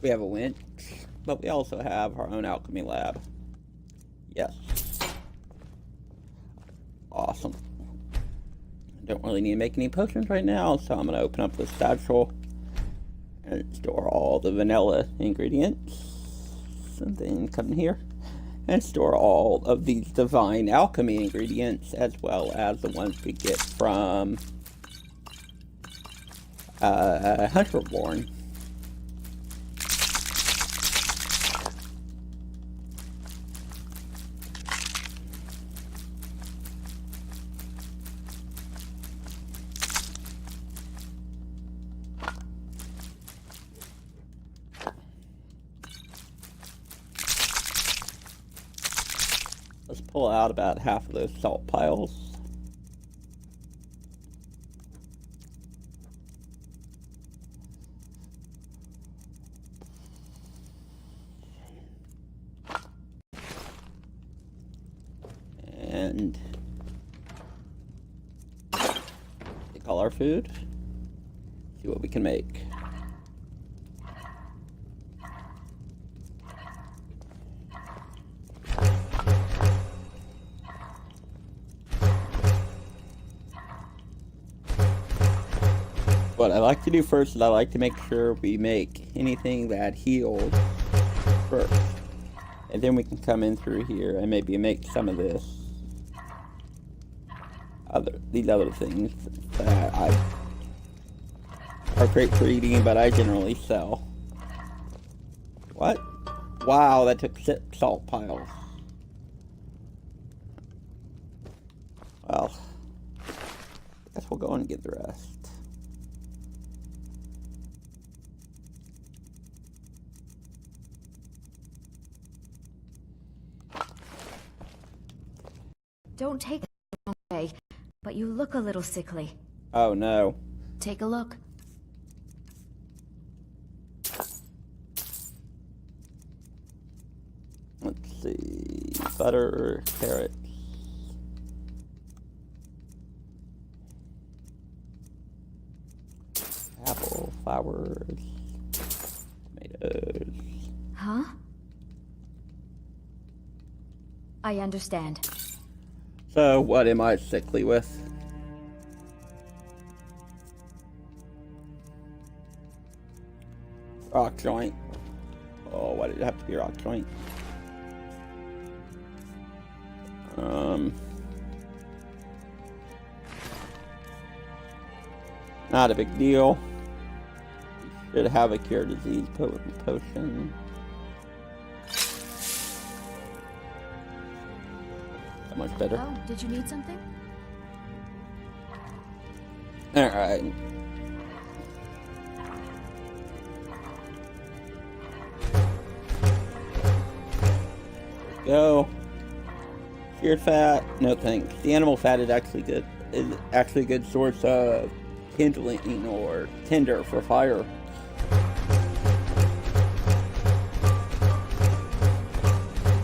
We have a winch, but we also have our own alchemy lab. Yes. Awesome. Don't really need to make any potions right now, so I'm going to open up the satchel and store all the vanilla ingredients. And then come in here and store all of these divine alchemy ingredients, as well as the ones we get from Hunterborn. Let's pull out about half of those salt piles. and take all our food, see what we can make. What I like to do first is I like to make sure we make anything that heals first. And then we can come in through here and maybe make some of these other things that are great for eating, but I generally sell. What? Wow, that took 6 salt piles. Well, I guess we'll go and get the rest. Don't take it the wrong way, but you look a little sickly. Oh no. Take a look. Let's see. Butter, carrots. Apple, flowers, tomatoes. Huh? I understand. So, what am I sickly with? Rock joint. Oh, why did it have to be rock joint? Not a big deal. Should have a cure disease potion. That much better. Oh, did you need something? Alright. Go. Cured fat. No thanks. The animal fat is actually good. Is actually a good source of kindling or tinder for fire.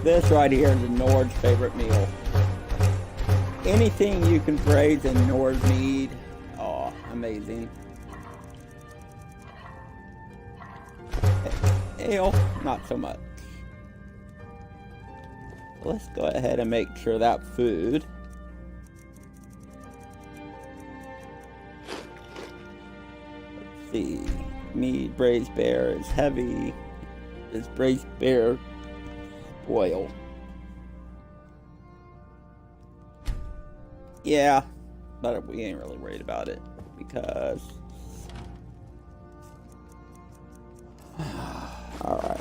This right here is Nord's favorite meal. Anything you can braise in Nord's mead, oh, amazing. Ale, not so much. Let's go ahead and make sure that food see. Mead braised bear is heavy. Is braised bear spoil? Yeah, but we ain't really worried about it because. Alright.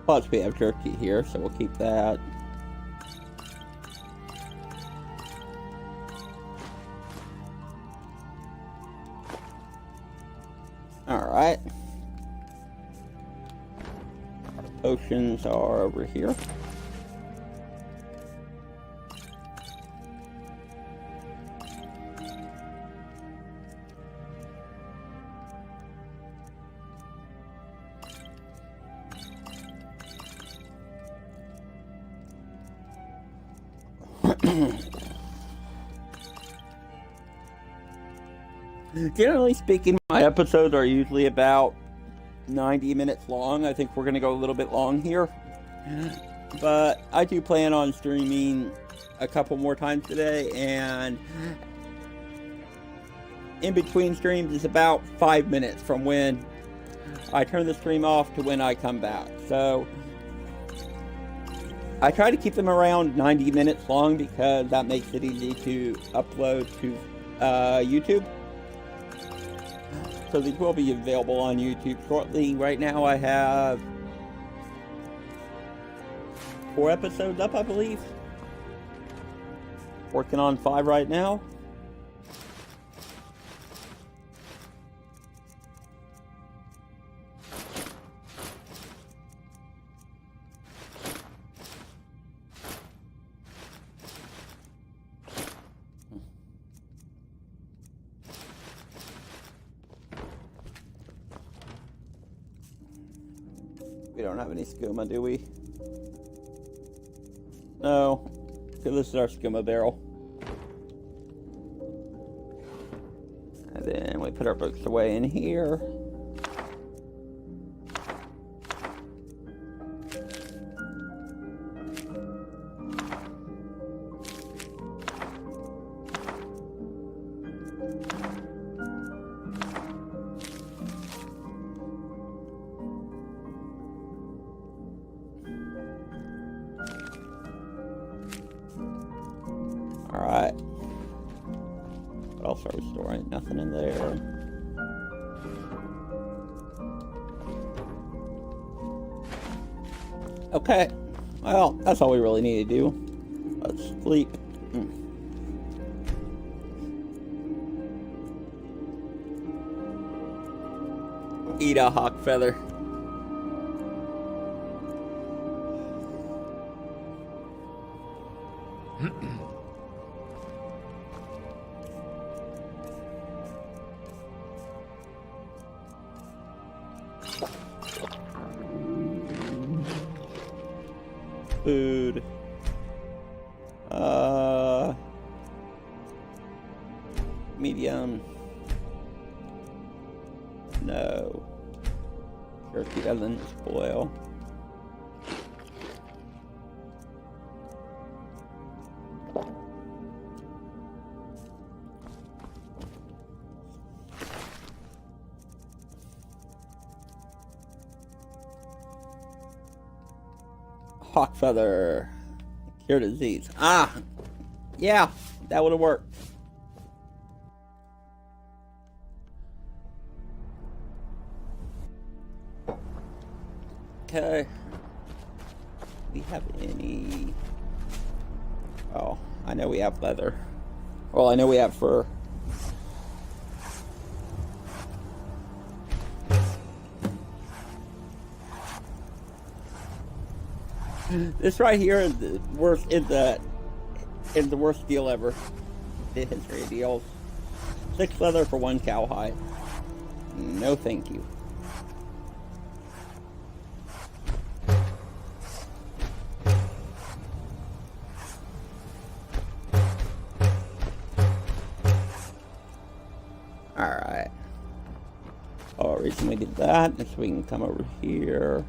Plus, we have turkey here, so we'll keep that. Alright. Potions are over here. Generally speaking, my episodes are usually about 90 minutes long. I think we're going to go a little bit long here. But I do plan on streaming a couple more times today, and in between streams is about 5 minutes from when I turn the stream off to when I come back. So I try to keep them around 90 minutes long because that makes it easy to upload to YouTube. So these will be available on YouTube shortly. Right now I have 4 episodes up, I believe. Working on 5 right now. We don't have any skooma, do we? No. So this is our skooma barrel. And then we put our books away in here. Alright. What else are we storing? Nothing in there. Okay. Well, that's all we really need to do. Let's sleep. Eat a hawk feather. Food. Medium. No. Jerky doesn't spoil. Hawk feather. Cure disease. Ah! Yeah, that would have worked. Okay. Do we have any... Oh, I know we have leather. Well, I know we have fur. This right here is the worst. Is the worst deal ever. The history of deals. 6 leather for 1 cowhide. No, thank you. All right. Oh, the reason we did that is so we can come over here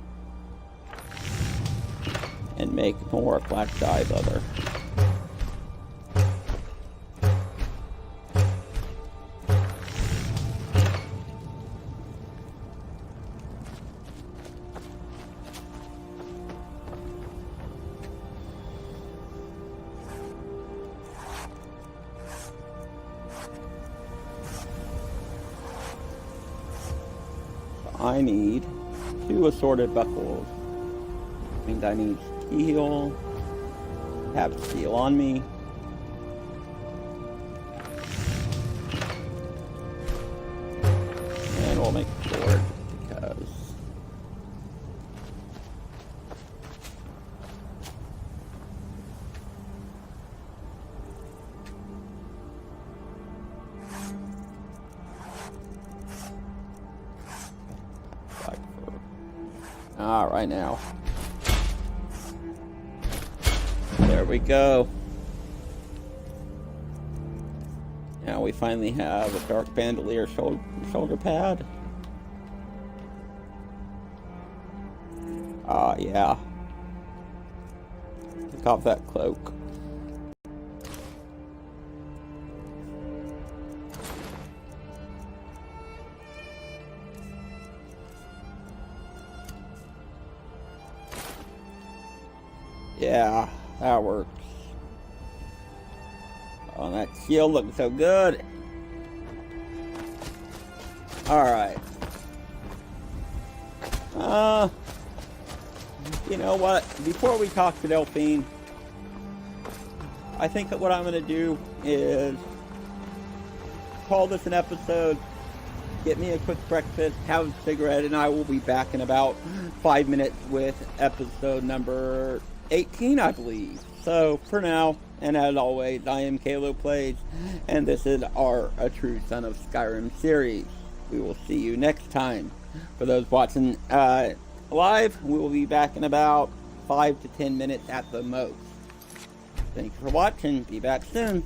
and make more black dye leather. I need 2 assorted buckles. I think I need steel. Have steel on me. And we'll make a sword because right now. There we go. Now we finally have a dark bandolier shoulder pad. Ah, yeah. Take off that cloak. Yeah, that works. Oh, that shield looks so good. Alright. You know what? Before we talk to Delphine, I think that what I'm going to do is call this an episode, get me a quick breakfast, have a cigarette, and I will be back in about 5 minutes with episode number 18, I believe. So, for now, and as always, I am Kalo Plays, and this is our A True Son of Skyrim series. We will see you next time. For those watching alive. We will be back in about 5 to 10 minutes at the most. Thank you for watching. Be back soon.